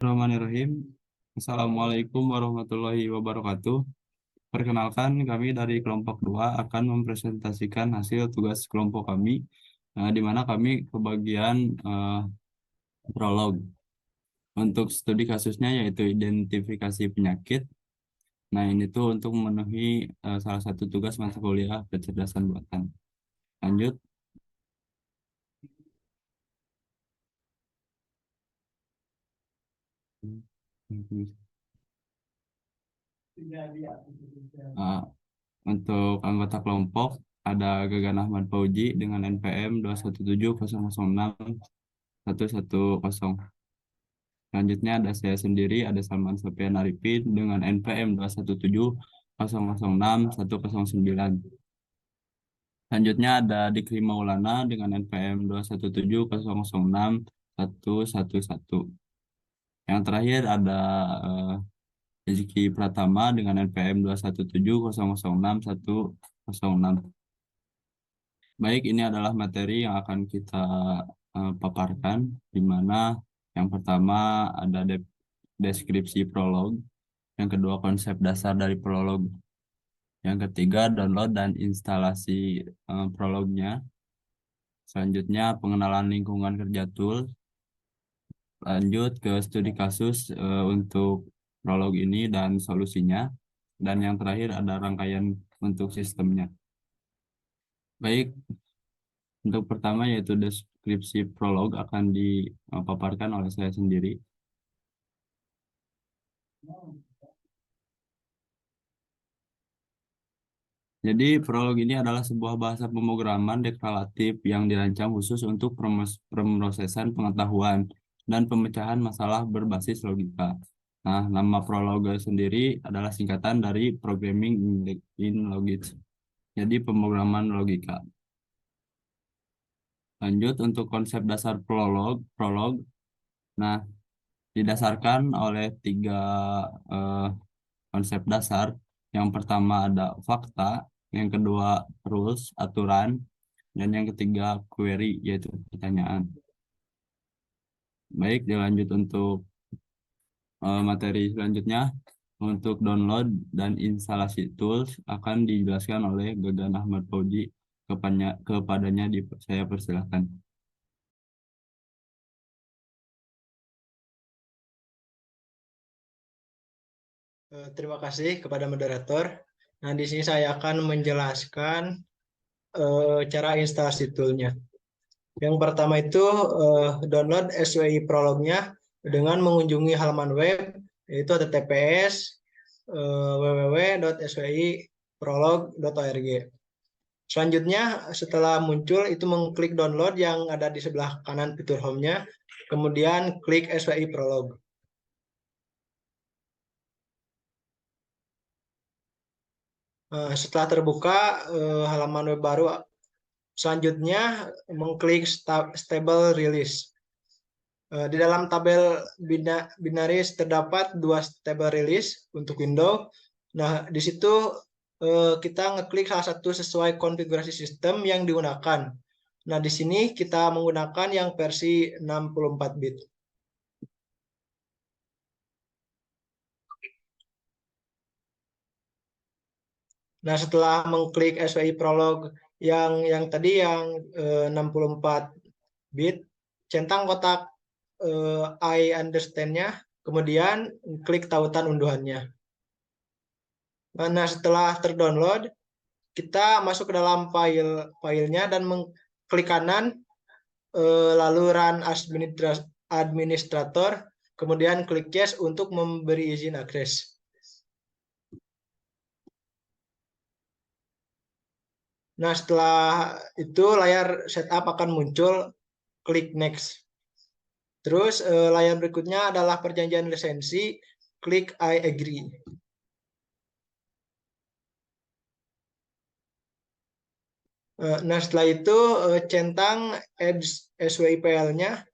Bismillahirrahmanirrahim. Assalamualaikum warahmatullahi wabarakatuh. Perkenalkan, kami dari kelompok 2 akan mempresentasikan hasil tugas kelompok kami, di mana kami kebagian prolog. Untuk studi kasusnya yaitu identifikasi penyakit. Nah, ini tuh untuk memenuhi salah satu tugas mata kuliah kecerdasan buatan. Lanjut. Ah, Untuk anggota kelompok ada Gagan Ahmad Fauji dengan NPM 21700611110. Selanjutnya ada saya sendiri, ada Salman Sofian Arifin dengan NPM 217006109. Selanjutnya ada Dikri Maulana dengan NPM 217006111. Yang terakhir ada eh, Rizky Pratama dengan NPM 217006106. Baik, ini adalah materi yang akan kita paparkan, di mana yang pertama ada deskripsi prolog, yang kedua konsep dasar dari prolog, yang ketiga download dan instalasi prolognya, selanjutnya pengenalan lingkungan kerja tool, lanjut ke studi kasus untuk prolog ini dan solusinya, dan yang terakhir ada rangkaian untuk sistemnya. Baik, untuk pertama yaitu deskripsi prolog akan dipaparkan oleh saya sendiri. Jadi prolog ini adalah sebuah bahasa pemrograman deklaratif yang dirancang khusus untuk pemrosesan pengetahuan dan pemecahan masalah berbasis logika. Nah, nama prolog sendiri adalah singkatan dari Programming in Logic. Jadi pemrograman logika. Lanjut untuk konsep dasar prolog. Nah, didasarkan oleh tiga eh, konsep dasar. Yang pertama ada fakta, yang kedua rules, aturan, dan yang ketiga query, yaitu pertanyaan. Baik, dilanjut untuk materi selanjutnya. Untuk download dan instalasi tools akan dijelaskan oleh Gagan Ahmad Fauji. Kepadanya saya persilahkan. Terima kasih kepada moderator. Nah, di sini saya akan menjelaskan cara instalasi toolnya. Yang pertama itu download SWI Prolog-nya dengan mengunjungi halaman web, yaitu https www.swiprolog.org. Selanjutnya, setelah muncul itu mengklik download yang ada di sebelah kanan fitur home-nya, kemudian klik SWI Prolog. Setelah terbuka halaman web baru, selanjutnya mengklik Stable Release. Di dalam tabel binaris terdapat dua stable release untuk Windows. Nah, di situ kita ngeklik salah satu sesuai konfigurasi sistem yang digunakan. Nah, di sini kita menggunakan yang versi 64 bit. Nah, setelah mengklik SWI Prolog yang tadi yang 64 bit, centang kotak I understand-nya, kemudian klik tautan unduhannya. Nah, setelah terdownload, kita masuk ke dalam filenya dan klik kanan, lalu run administrator, kemudian klik yes untuk memberi izin akses. Nah, setelah itu layar setup akan muncul, klik next. Terus layar berikutnya adalah perjanjian lisensi, klik I agree. Nah, setelah itu centang SWIPL-nya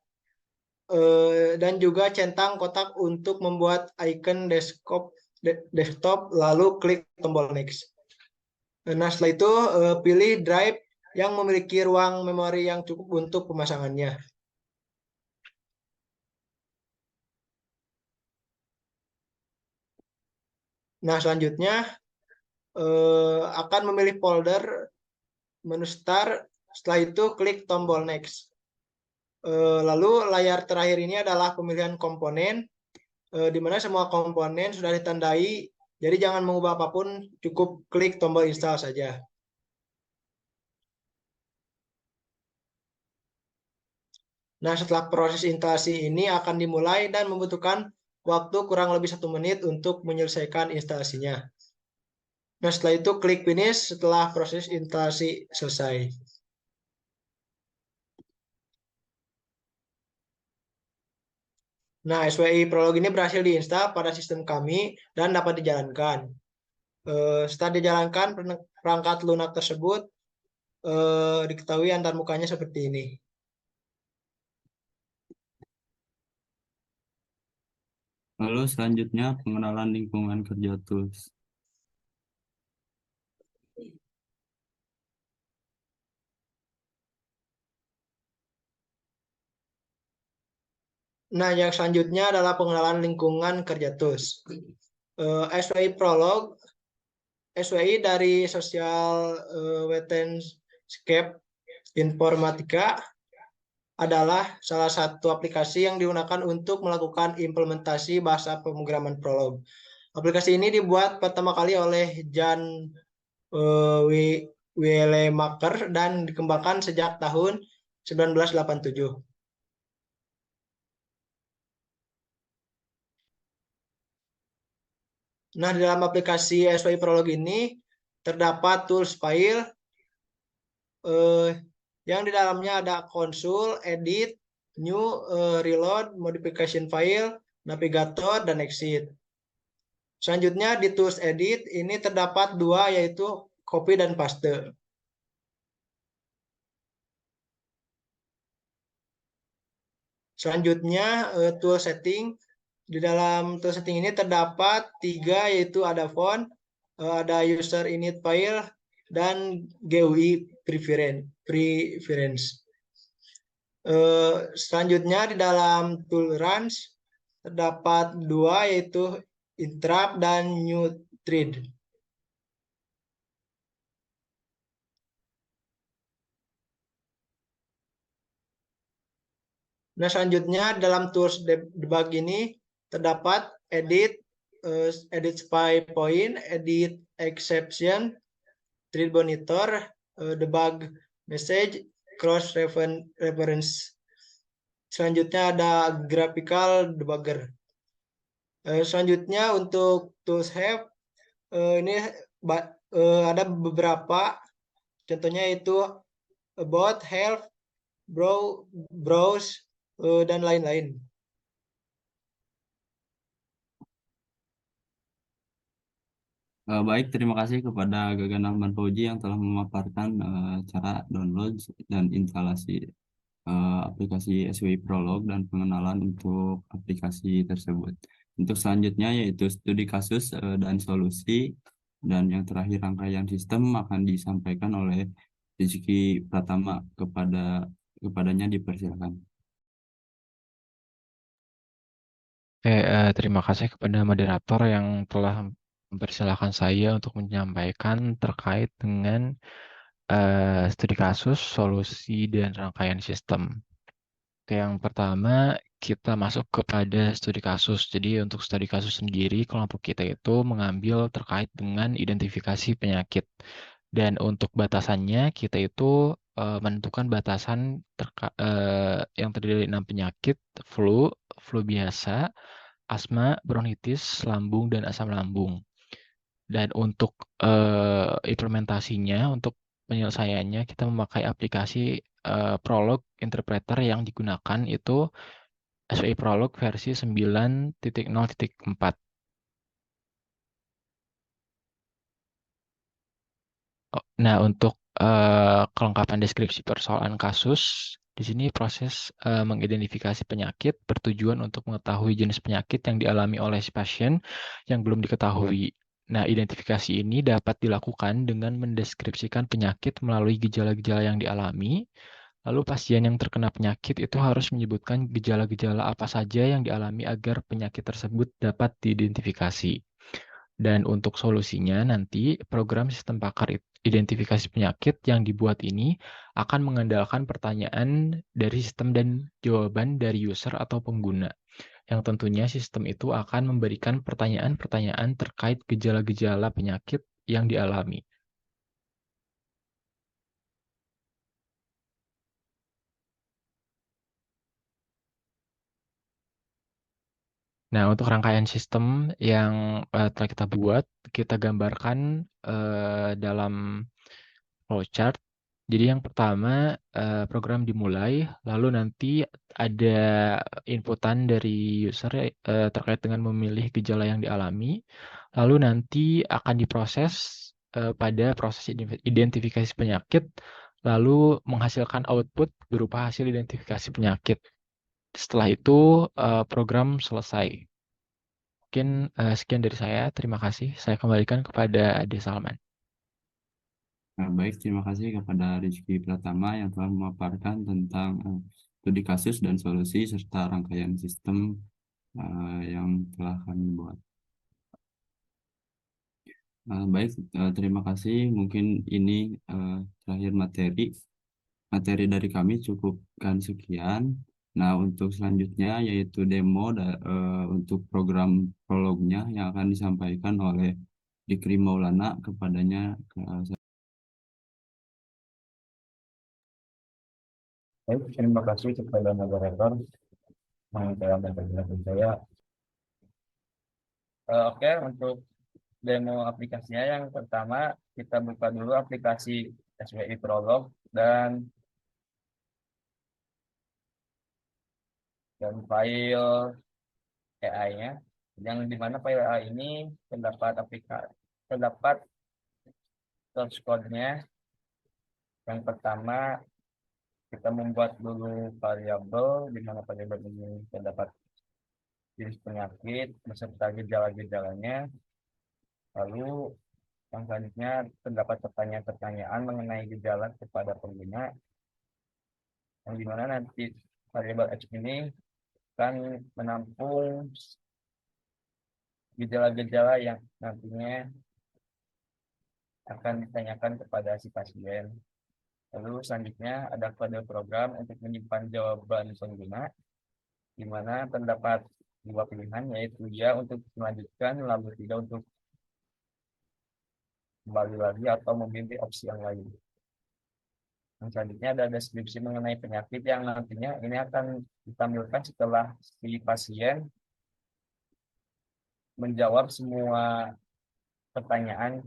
dan juga centang kotak untuk membuat icon desktop, lalu klik tombol next. Nah, setelah itu pilih drive yang memiliki ruang memori yang cukup untuk pemasangannya. Nah, selanjutnya akan memilih folder, menu start, setelah itu klik tombol next. Lalu layar terakhir ini adalah pemilihan komponen, di mana semua komponen sudah ditandai, jadi jangan mengubah apapun, cukup klik tombol install saja. Nah, setelah proses instalasi ini akan dimulai dan membutuhkan waktu kurang lebih 1 menit untuk menyelesaikan instalasinya. Nah, setelah itu klik finish setelah proses instalasi selesai. Nah, SWI Prolog ini berhasil diinstal pada sistem kami dan dapat dijalankan. Setelah dijalankan, perangkat lunak tersebut diketahui antarmukanya seperti ini. Lalu selanjutnya pengenalan lingkungan kerja tools. Nah, yang selanjutnya adalah pengenalan lingkungan kerja tools. SWI Prolog, SWI dari Social Wetenscape Informatika adalah salah satu aplikasi yang digunakan untuk melakukan implementasi bahasa pemrograman Prolog. Aplikasi ini dibuat pertama kali oleh Jan Willemaker dan dikembangkan sejak tahun 1987. Nah, di dalam aplikasi SWI Prolog ini terdapat tools file eh, yang di dalamnya ada konsul, edit, new, reload, modification file, navigator, dan exit. Selanjutnya di tools edit ini terdapat dua, yaitu copy dan paste. Selanjutnya tool setting. Di dalam tool setting ini terdapat tiga, yaitu ada font, ada user init file, dan GUI preference. Selanjutnya di dalam tool runs terdapat dua, yaitu interrupt dan new thread. Nah, selanjutnya dalam tools debug ini terdapat edit, edit spy point, edit exception, thread monitor, debug message, cross reference. Selanjutnya ada graphical debugger. Selanjutnya untuk tools have, ini ada beberapa, contohnya itu about, help, browse, dan lain-lain. Baik, terima kasih kepada Gagan Ahmad Fauji yang telah memaparkan cara download dan instalasi aplikasi SWI Prolog dan pengenalan untuk aplikasi tersebut. Untuk selanjutnya yaitu studi kasus dan solusi, dan yang terakhir rangkaian sistem akan disampaikan oleh Rizky Pratama. Kepadanya dipersilakan. Terima kasih kepada moderator yang telah mempersilahkan saya untuk menyampaikan terkait dengan studi kasus, solusi, dan rangkaian sistem. Oke, yang pertama kita masuk kepada studi kasus. Jadi untuk studi kasus sendiri, kelompok kita itu mengambil terkait dengan identifikasi penyakit. Dan untuk batasannya, kita itu menentukan batasan yang terdiri dari 6 penyakit: flu biasa, asma, bronkitis, lambung, dan asam lambung. Dan untuk implementasinya, untuk penyelesaiannya, kita memakai aplikasi Prolog Interpreter yang digunakan itu SWI Prolog versi 9.0.4. Nah, untuk kelengkapan deskripsi persoalan kasus, di sini proses mengidentifikasi penyakit bertujuan untuk mengetahui jenis penyakit yang dialami oleh si pasien yang belum diketahui. Nah, identifikasi ini dapat dilakukan dengan mendeskripsikan penyakit melalui gejala-gejala yang dialami. Lalu pasien yang terkena penyakit itu harus menyebutkan gejala-gejala apa saja yang dialami agar penyakit tersebut dapat diidentifikasi. Dan untuk solusinya nanti program sistem pakar identifikasi penyakit yang dibuat ini akan mengandalkan pertanyaan dari sistem dan jawaban dari user atau pengguna. Yang tentunya sistem itu akan memberikan pertanyaan-pertanyaan terkait gejala-gejala penyakit yang dialami. Nah, untuk rangkaian sistem yang telah kita buat, kita gambarkan dalam flowchart. Jadi yang pertama program dimulai, lalu nanti ada inputan dari user terkait dengan memilih gejala yang dialami, lalu nanti akan diproses pada proses identifikasi penyakit, lalu menghasilkan output berupa hasil identifikasi penyakit. Setelah itu program selesai. Mungkin sekian dari saya. Terima kasih. Saya kembalikan kepada Ade Salman. Nah, baik, terima kasih kepada Rizky Pratama yang telah memaparkan tentang studi kasus dan solusi serta rangkaian sistem yang telah kami buat. Baik, terima kasih. Mungkin ini terakhir materi. Materi dari kami cukupkan sekian. Nah, untuk selanjutnya yaitu demo untuk program prolognya yang akan disampaikan oleh Dikri Maulana kepadanya. Baik, terima kasih kepada moderator yang telah memperkenalkan saya. Oke, untuk demo aplikasinya yang pertama kita buka dulu aplikasi SWI Prolog dan file AI-nya, yang dimana file AI ini terdapat source code-nya. Yang pertama kita membuat dulu variabel, di mana variabel ini terdapat jenis penyakit beserta gejala-gejalanya. Lalu yang selanjutnya terdapat pertanyaan-pertanyaan mengenai gejala kepada pengguna, yang dimana nanti variabel X ini akan menampung gejala-gejala yang nantinya akan ditanyakan kepada si pasien. Lalu selanjutnya ada kode program untuk menyimpan jawaban pengguna, di mana terdapat dua pilihan, yaitu ya untuk melanjutkan, lalu tidak untuk kembali lagi, atau memilih opsi yang lain. Yang selanjutnya ada deskripsi mengenai penyakit yang nantinya ini akan ditampilkan setelah si pasien menjawab semua pertanyaan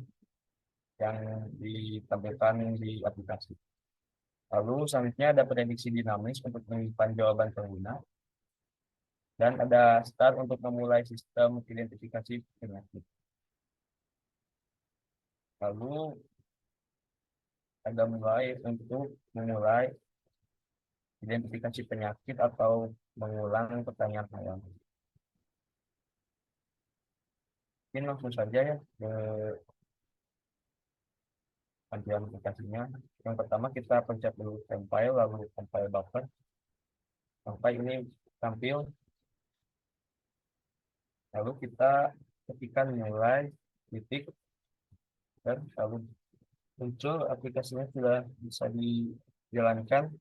yang ditampilkan di aplikasi. Lalu selanjutnya ada prediksi dinamis untuk menyimpan jawaban pengguna, dan ada start untuk memulai sistem identifikasi penyakit. Lalu ada mulai untuk memulai identifikasi penyakit atau mengulang pertanyaan awal. Mungkin langsung saja ya ke tampilan aplikasinya. Yang pertama kita pencet dulu compile, lalu compile buffer. Sampai ini tampil, lalu kita ketikkan mulai titik, dan lalu muncul aplikasinya sudah bisa dijalankan.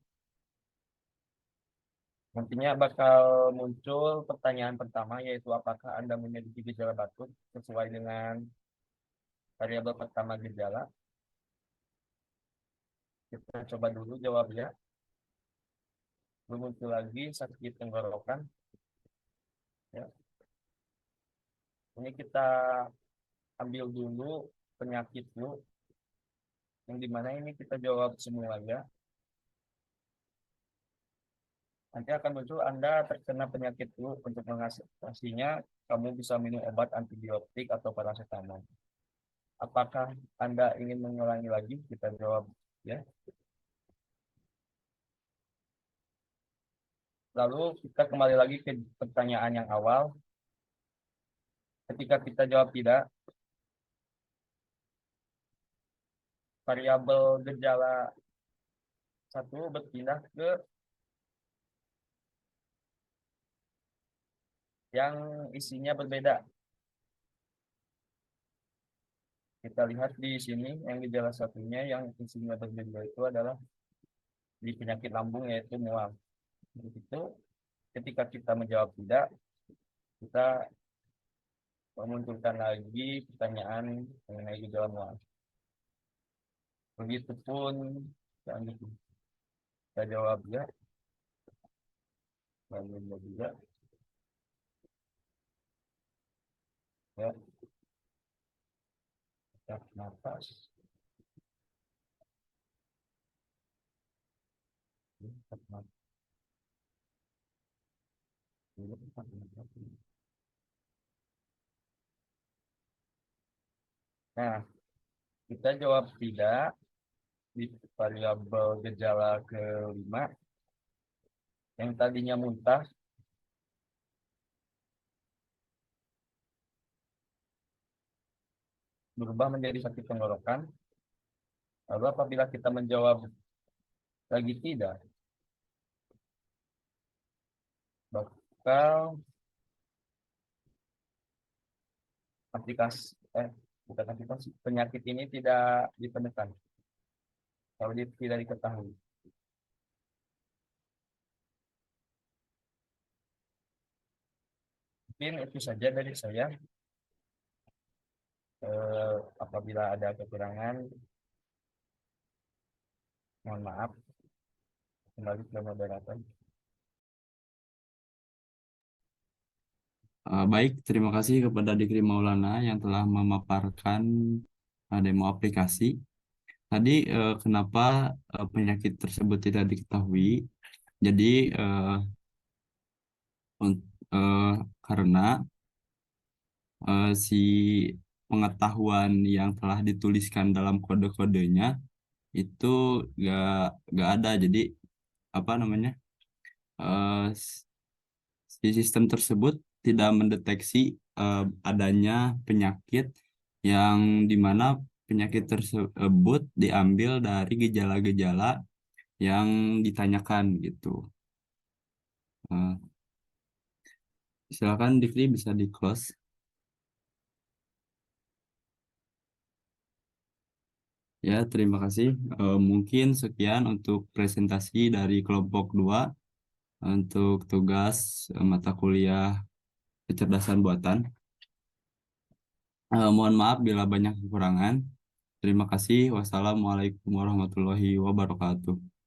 Nantinya bakal muncul pertanyaan pertama, yaitu apakah Anda memiliki gejala batuk sesuai dengan variabel pertama gejala. Kita coba dulu jawabnya. Lalu muncul lagi sakit tenggorokan. Ya. Ini kita ambil dulu penyakit flu, yang dimana ini kita jawab semuanya. Nanti akan muncul Anda terkena penyakit flu, untuk mengatasinya kamu bisa minum obat antibiotik atau paracetamol. Apakah Anda ingin mengulangi lagi? Kita jawab ya. Lalu kita kembali lagi ke pertanyaan yang awal. Ketika kita jawab tidak, variabel gejala 1 berpindah ke yang isinya berbeda. Kita lihat di sini yang gejala satunya yang isinya berbeda itu adalah di penyakit lambung yaitu mual. Begitu ketika kita menjawab tidak, kita memunculkan lagi pertanyaan mengenai gejala mual. Begitupun selanjutnya kita jawab ya, lalu juga ya, tarik nafas, tarik nafas. Nah, kita jawab tidak di variabel gejala kelima yang tadinya muntah berubah menjadi sakit tenggorokan. Lalu apabila kita menjawab lagi tidak, bakal aplikasi bukan aplikasi penyakit ini tidak ditemukan kalau tidak diketahui. Mungkin itu saja dari saya. Apabila ada kekurangan, mohon maaf. Kembali ke moderator. Baik, terima kasih kepada Dikri Maulana yang telah memaparkan demo aplikasi. Tadi kenapa penyakit tersebut tidak diketahui? Jadi karena si pengetahuan yang telah dituliskan dalam kode-kodenya itu gak ada. Jadi apa namanya? Si sistem tersebut tidak mendeteksi adanya penyakit yang dimana penyakit tersebut diambil dari gejala-gejala yang ditanyakan gitu. Silakan Dikri bisa di close. Ya, terima kasih. Mungkin sekian untuk presentasi dari kelompok 2 untuk tugas mata kuliah kecerdasan buatan. Mohon maaf bila banyak kekurangan. Terima kasih. Wassalamualaikum warahmatullahi wabarakatuh.